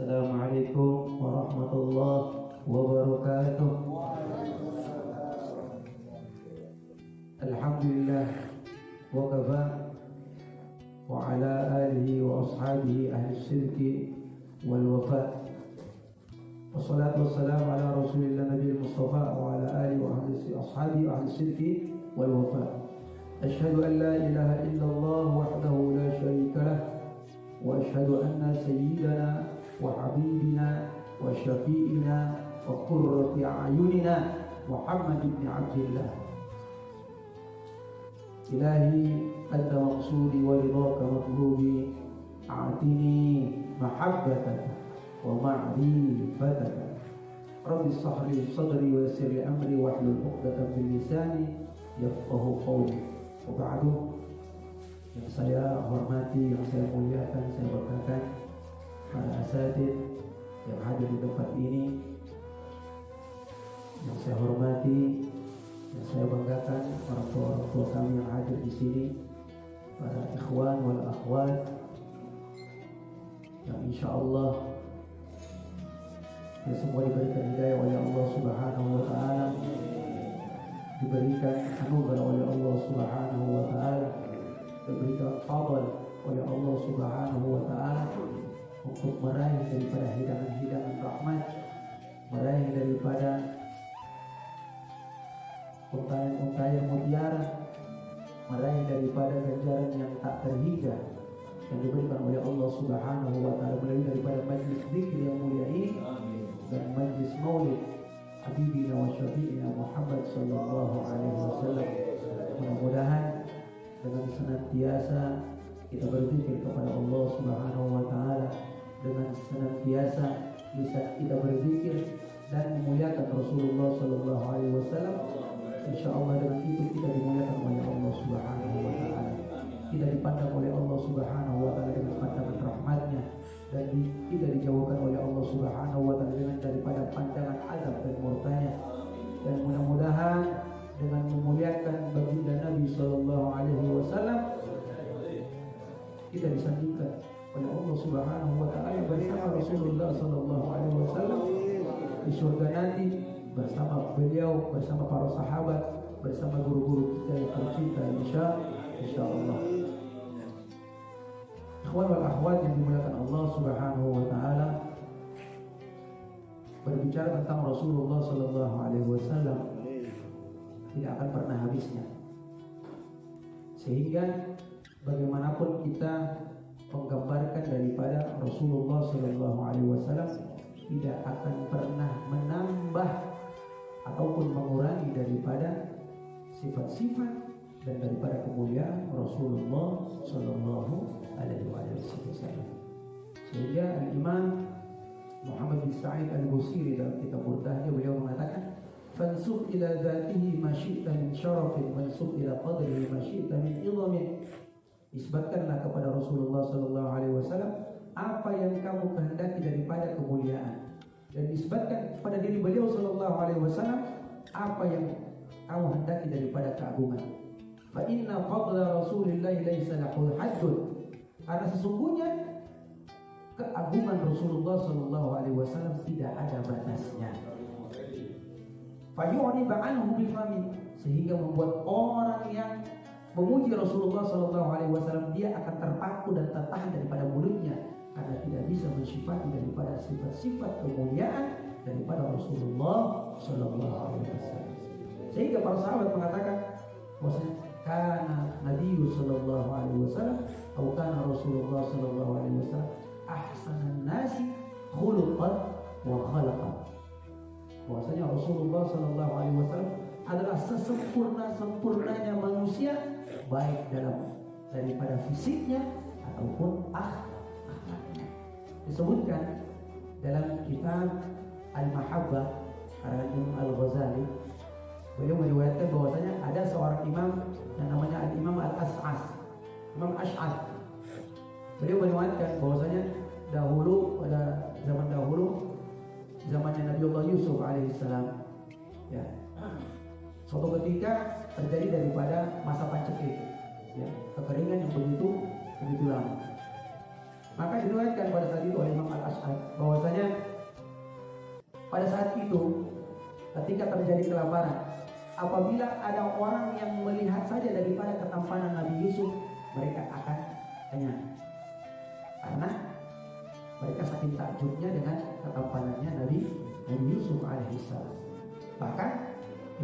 Assalamualaikum warahmatullahi wabarakatuh. Alhamdulillah wa kafa wa ala alihi wa ashabihi ahli syirki wal wafa. Wassalatu wassalamu ala rasulillah nabiyil mustafa wa ala alihi wa ashabihi ahli syirki wal wafa. Asyhadu an la ilaha illallah wahdahu la syarika lah wa asyhadu anna sayyidana wa habibina wa syafi'ina wa qurrati a'yunina Muhammad ibn Abdillah. Ilahi anta maqsudi wa ridhaka matlubi, a'tini mahabbataka wa ma'rifataka. Rabbi shrah li sadri wa yassir li amri wahlul 'uqdatam min lisani yafqahu qawli. Wa ba'du. Yang saya hormati, yang saya muliakan, saya berkakan para asatidz yang hadir di tempat ini, yang saya hormati, yang saya banggakan orang tua kami yang hadir di sini, para ikhwan wal akhwat yang insyaallah ya semua diberikan hidayah oleh Allah Subhanahu wa taala, diberikan anugerah oleh Allah Subhanahu wa taala, diberikan fadl oleh Allah Subhanahu wa taala untuk meraih daripada hidangan-hidangan rahmat, meraih daripada untayan-untayan mutiara, meraih daripada ganjaran yang tak terhingga yang diberikan oleh Allah Subhanahu wa taala melalui daripada majlis zikir yang mulia ini dan majlis maulid habibina wa syafi'ina Muhammad sallallahu alaihi wasallam. Mudah-mudahan dengan senantiasa kita berzikir kepada Allah Subhanahu wa taala, dengan senantiasa bisa kita berzikir dan memuliakan Rasulullah sallallahu alaihi wasallam, insyaallah dengan itu kita dimuliakan oleh Allah Subhanahu wa taala. Kita dipandang oleh Allah Subhanahu wa taala dengan pandangan rahmatnya, dan kita dijauhkan oleh Allah Subhanahu wa taala dengan daripada pandangan azab dan murkanya. Dan mudah-mudahan dengan memuliakan baginda Nabi sallallahu alaihi wasallam kita disandingkan oleh Allah Subhanahu wa taala bersama Rasulullah sallallahu alaihi wasallam di surga nanti, bersama beliau, bersama para sahabat, bersama guru-guru kita yang tercinta insyaallah. Ikhwan wal akhwat yang dimuliakan Allah Subhanahu wa taala, berbicara tentang Rasulullah sallallahu alaihi wasallam tidak akan pernah habisnya. Sehingga bagaimanapun kita menggambarkan daripada Rasulullah sallallahu alaihi wasallam tidak akan pernah menambah ataupun mengurangi daripada sifat-sifat dan daripada kemuliaan Rasulullah sallallahu alaihi wasallam. Sehingga Al-Imam Muhammad bin Sa'id Al-Busiri dalam kitab Burdahnya beliau mengatakan, fansub ila dzatihi ma syi'ta min syarafin, wansub ila qadrihi ma syi'ta min idhamin. Isbatkanlah kepada Rasulullah sallallahu alaihi wasallam apa yang kamu kehendaki daripada kemuliaan, dan isbatkan kepada diri beliau sallallahu alaihi wasallam apa yang kamu hendaki daripada keagungan. Fa inna fadla Rasulillah laisa lahu haddun. Karena sesungguhnya keagungan Rasulullah sallallahu alaihi wasallam tidak ada batasnya. Fa yu'riba anhu bifami, sehingga membuat orang yang memuji Rasulullah sallallahu alaihi wasallam dia akan terpaku dan tertahan daripada mulutnya karena tidak bisa mensifati daripada sifat-sifat kemuliaan daripada Rasulullah sallallahu alaihi wasallam. Sehingga para sahabat mengatakan bahwasanya kana Nabi sallallahu alaihi wasallam atau kana Rasulullah sallallahu alaihi wasallam ahsanan nasi khuluqan wa khalaqan. Bahwasanya Rasulullah sallallahu alaihi wasallam adalah sesempurna-sempurnanya manusia, baik dalam daripada fisiknya ataupun akhlaknya. Disebutkan dalam kitab Al-Mahabbah karya Imam Al-Ghazali, beliau meriwayatkan bahwasanya ada seorang imam yang namanya Al-Imam Al-As'as, Imam Ash'ath. Beliau meriwayatkan bahwasanya dahulu, pada zaman dahulu, zamannya Nabiullah Yusuf alaihissalam, ya, suatu ketika terjadi daripada masa pancekik, ya, kekeringan yang begitu lama. Maka diriwayatkan pada saat itu oleh Imam Al-Ash'ari bahwasanya pada saat itu ketika terjadi kelaparan, apabila ada orang yang melihat saja daripada ketampanan Nabi Yusuf, mereka akan kenyang. Karena mereka saking takjubnya dengan ketampanannya Nabi Yusuf alaihissalam. Bahkan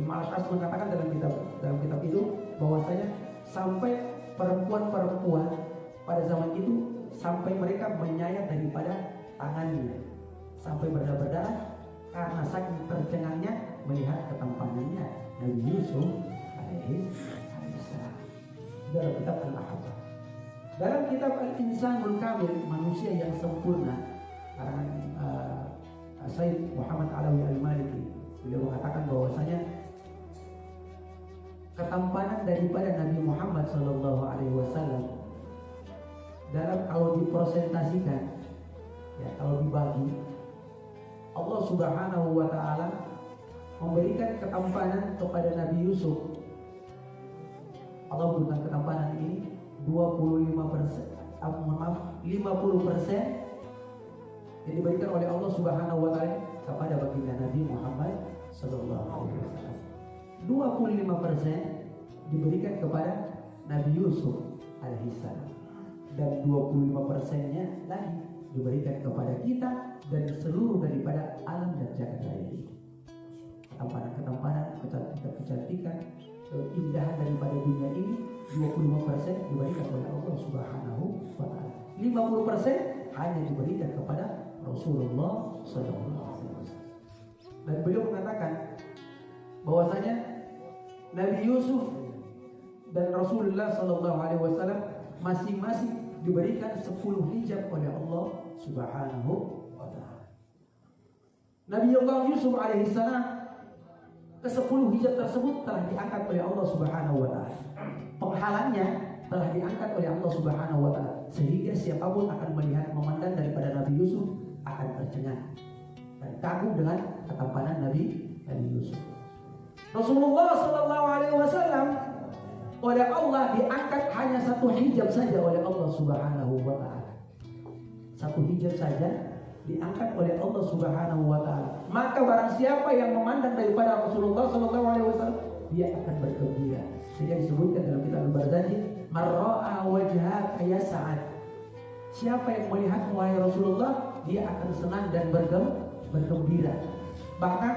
Imam Al-Ash'ari mengatakan dalam kitab itu bahwasanya sampai perempuan-perempuan pada zaman itu sampai mereka menyayat daripada tangannya sampai berdarah-darah karena saking tercengangnya melihat ketampanannya Nabi Yusuf alaihissalam. Dalam kitab Al-Mahabbah, dalam kitab Al-Insanul Kamil, manusia yang sempurna, karangan Sayyid Muhammad Alawi Al-Maliki, beliau mengatakan bahwasanya ketampanan daripada Nabi Muhammad SAW dalam kalau dipresentasikan, ya kalau dibagi, Allah Subhanahu wa Ta'ala memberikan ketampanan kepada Nabi Yusuf. Allah berikan ketampanan ini 25%, 50% yang diberikan oleh Allah Subhanahu wa Ta'ala kepada baginda Nabi Muhammad sallallahu alaihi wasallam. 25% diberikan kepada Nabi Yusuf alaihissalam, dan 25%-nya lagi diberikan kepada kita dan seluruh daripada alam dan jagat raya ini. Ketampanan, kecantikan, keindahan daripada dunia ini 25% diberikan oleh Allah Subhanahu wa Ta'ala. 50% hanya diberikan kepada Rasulullah sallallahu alaihi wasallam. Dan beliau mengatakan bahwasanya Nabi Yusuf dan Rasulullah sallallahu alaihi wasallam masing-masing diberikan 10 hijab oleh Allah Subhanahu wa Ta'ala. Nabi Allah Yusuf alaihissalam, ke-10 hijab tersebut telah diangkat oleh Allah Subhanahu wa Ta'ala. Penghalangnya telah diangkat oleh Allah Subhanahu wa Ta'ala, sehingga siapapun akan melihat, memandang daripada Nabi Yusuf akan tercengang dan kagum dengan ketampanan Nabi Yusuf. Rasulullah sallallahu alaihi wasallam oleh Allah diangkat hanya 1 hijab saja oleh Allah Subhanahu wa Ta'ala. 1 hijab saja diangkat oleh Allah Subhanahu wa Ta'ala. Maka barang siapa yang memandang daripada Rasulullah sallallahu alaihi wasallam, dia akan bergembira. Sehingga disebutkan dalam kitab Al-Barzanji, marra'a wajhaka yas'ad. Siapa yang melihat wahai Rasulullah, dia akan senang dan bergembira. Bahkan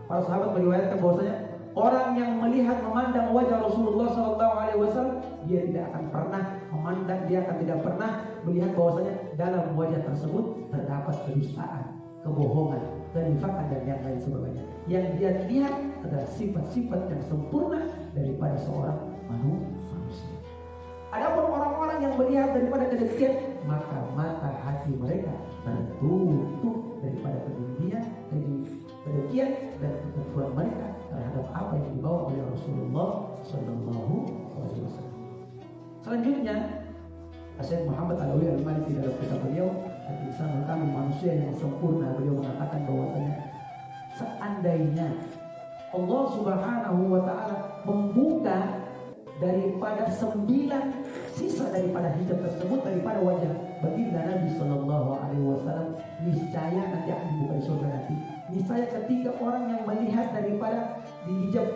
para sahabat meriwayatkan bahwasanya orang yang melihat, memandang wajah Rasulullah SAW, dia tidak akan pernah memandang, dia akan tidak pernah melihat bahwasanya dalam wajah tersebut terdapat kedustaan, kebohongan, kenifakan dan yang lain sebagainya. Yang dia lihat adalah sifat-sifat yang sempurna daripada seorang manusia. Adapun orang-orang yang melihat daripada kedengkian, maka mata hati mereka tertutup daripada kedengkian dan kekufuran mereka terhadap apa yang dibawa oleh Rasulullah sallallahu alaihi wasallam. Selanjutnya, Syekh Muhammad Alawi Al-Maliki dalam kitab beliau Al-Insanul Kamil, manusia yang sempurna, beliau mengatakan bahwasanya seandainya Allah Subhanahu wa Ta'ala membuka daripada 9 sisa daripada hijab tersebut daripada wajah baginda Nabi sallallahu alaihi wasallam, niscaya nanti akan dibuka di surga nanti. Niscaya ketika orang yang melihat daripada di hijab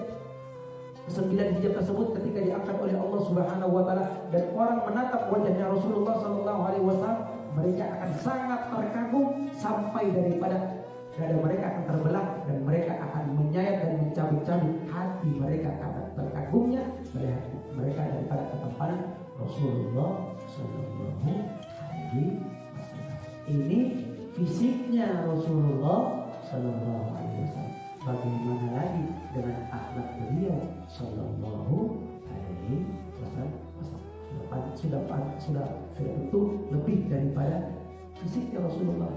9 hijab tersebut ketika diangkat oleh Allah Subhanahu wa Ta'ala dan orang menatap wajahnya Rasulullah sallallahu alaihi wasallam, mereka akan sangat terkagum sampai daripada dada mereka akan terbelah dan mereka akan menyayat dan mencabik-cabik hati mereka karena terkagumnya melihat mereka daripada ketampanan Rasulullah sallallahu alaihi wasallam. Ini fisiknya Rasulullah sallallahu alaihi wasallam. Bagaimana lagi dengan akhlak beliau sallallahu alaihi wasallam? Sudah tentu lebih daripada fisiknya Rasulullah.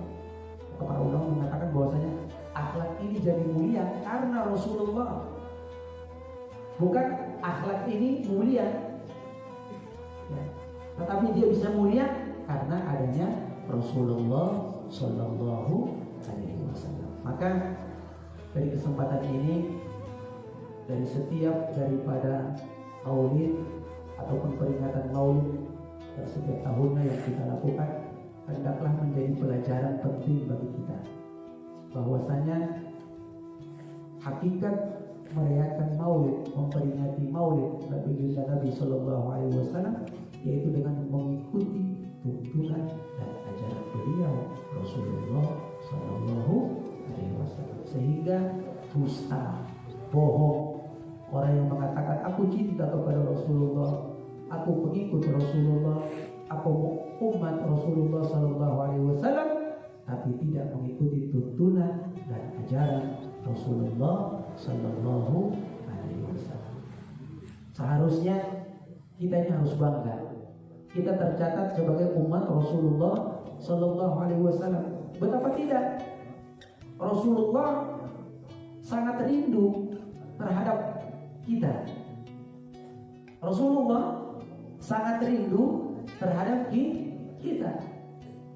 Para ulama mengatakan bahwasanya akhlak ini jadi mulia karena Rasulullah. Bukan akhlak ini mulia, ya, tetapi dia bisa mulia karena adanya Rasulullah sallallahu alaihi wasallam. Maka dari kesempatan ini, dari setiap daripada maulid ataupun peringatan maulid yang setiap tahunnya yang kita lakukan, hendaklah menjadi pelajaran penting bagi kita, bahwasanya hakikat merayakan Maulid, memperingati Maulid Nabi Sallallahu Alaihi Wasallam, yaitu dengan mengikuti tuntunan dan ajaran beliau Rasulullah Sallallahu Alaihi Wasallam. Sehingga dusta, bohong, orang yang mengatakan aku cinta kepada Rasulullah, aku pengikut Rasulullah, aku umat Rasulullah Sallallahu Alaihi Wasallam, tapi tidak mengikuti tuntunan dan ajaran Rasulullah Sallallahu Alaihi Wasallam. Seharusnya kita ini harus bangga. Kita tercatat sebagai umat Rasulullah Sallallahu Alaihi Wasallam. Betapa tidak? Rasulullah sangat rindu terhadap kita. Rasulullah sangat rindu terhadap kita.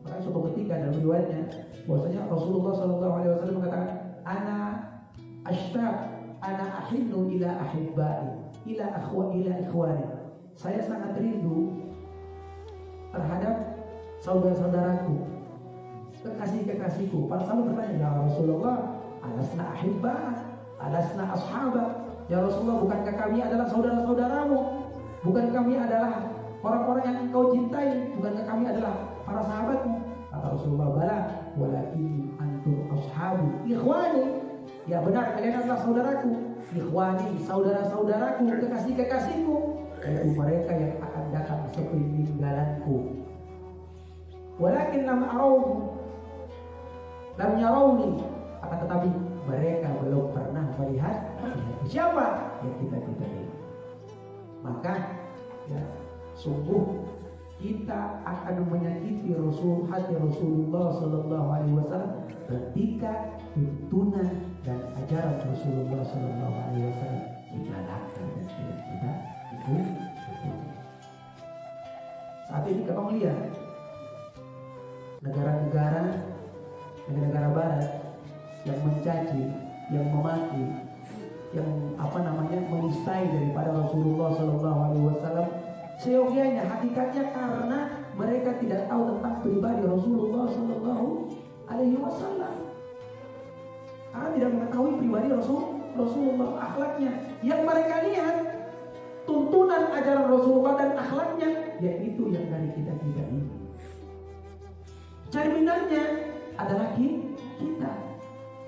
Maka suatu ketika dalam riwayatnya bahwasanya Rasulullah Sallallahu Alaihi Wasallam mengatakan, ana ashtaq, ana ahinnu ila ahibbai, ila ikhwani. Saya sangat rindu terhadap saudara-saudaraku, kekasih-kekasihku. Para sahabat bertanya, ya Rasulullah, alasna ahibba, alasna ashaba. Ya Rasulullah, bukankah kami adalah saudara-saudaramu? Bukan kami adalah orang-orang yang engkau cintai? Bukankah kami adalah para sahabatmu? Kata Rasulullah, bala, walakin antum ashabu ikhwani. Ya benar, kalian adalah saudaraku. Ikhwani, saudara-saudaraku, kekasih-kekasihku, yaitu mereka yang akan datang sepeninggalanku. Walakin lam yarawni, akan tetapi mereka belum pernah melihat siapa yang kita cintai. Maka ya, sungguh kita akan menyakiti hati Rasulullah Sallallahu Alaihi Wasallam ketika tuntunan dan ajaran Rasulullah Sallallahu Alaihi Wasallam digalakkan dan tidak kita ikuti. Saat ini kita melihat negara-negara Barat yang mencaci, yang memaki, yang menistai daripada Rasulullah Sallallahu Alaihi Wasallam. Seyogianya, hakikatnya karena mereka tidak tahu tentang pribadi Rasulullah Sallallahu Alaihi Wasallam. Karena tidak mengetahui pribadi Rasulullah, akhlaknya. Yang mereka lihat tuntunan ajaran Rasulullah dan akhlaknya, yaitu yang dari kita ini. Cerminannya adalah kita.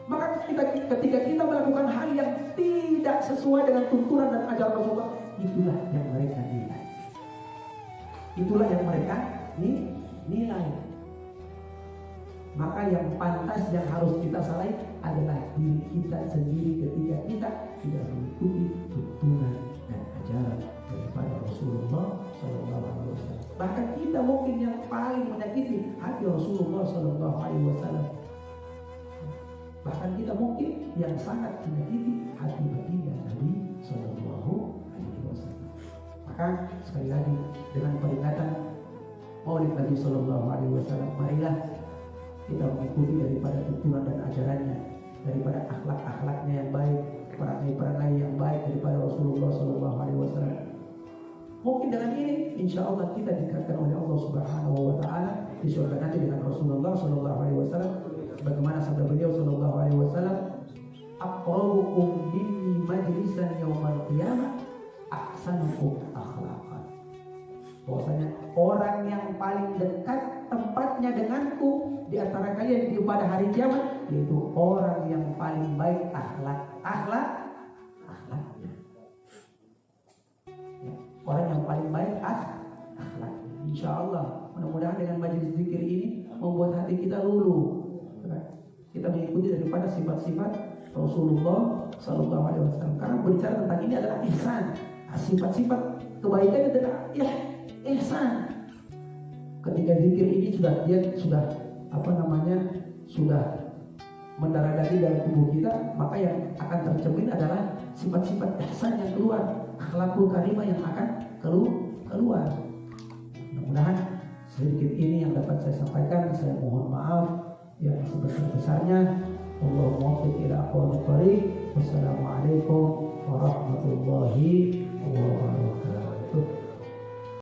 Maka ketika kita melakukan hal yang tidak sesuai dengan tuntunan dan ajaran Rasulullah, itulah yang mereka nilai. Itulah yang mereka nilai. Maka yang pantas, yang harus kita salai adalah diri kita sendiri ketika kita tidak mengikuti tuntunan dan ajaran daripada Rasulullah Sallallahu Alaihi Wasallam. Bahkan kita mungkin yang paling menyakiti hati Rasulullah Sallallahu Alaihi Wasallam. Bahkan kita mungkin yang sangat menyakiti hati baginda Nabi Sallallahu Alaihi Wasallam. Maka sekali lagi, dengan peringatan Maulid Nabi Sallallahu Alaihi Wasallam, marilah kita mengikuti daripada tuntunan dan ajarannya, daripada akhlak-akhlaknya yang baik, perangai-perangai yang baik daripada Rasulullah Sallallahu Alaihi Wasallam. Mungkin dengan ini, insya Allah kita dikatakan oleh Allah Subhanahu Wa Taala di surga nanti dengan Rasulullah Sallallahu Alaihi Wasallam. Bagaimana sabda beliau Sallallahu Alaihi Wasallam, aqrabukum minni majlisan yaumal qiyamah ahsanukum akhlaqan. Bahwasanya orang yang paling dekat tempatnya denganku di antara kalian pada hari kiamat, yaitu orang yang paling baik akhlaknya. Ya, orang yang paling baik akhlaknya. Insya Allah, mudah-mudahan dengan majelis zikir ini membuat hati kita luluh. Kita mengikuti daripada sifat-sifat Rasulullah Sallallahu Alaihi Wasallam. Karena berbicara tentang ini adalah ihsan. Sifat-sifat kebaikan adalah ihsan. Ketika zikir ini sudah mendarat dalam tubuh kita, maka yang akan tercermin adalah sifat-sifat ihsan yang keluar, akhlakul karimah yang akan keluar. Mudah-mudahan sedikit ini yang dapat saya sampaikan. Saya mohon maaf yang sebesar-besarnya. Allahumma waffiq ila aqwamit thariq. Wassalamualaikum warahmatullahi wabarakatuh.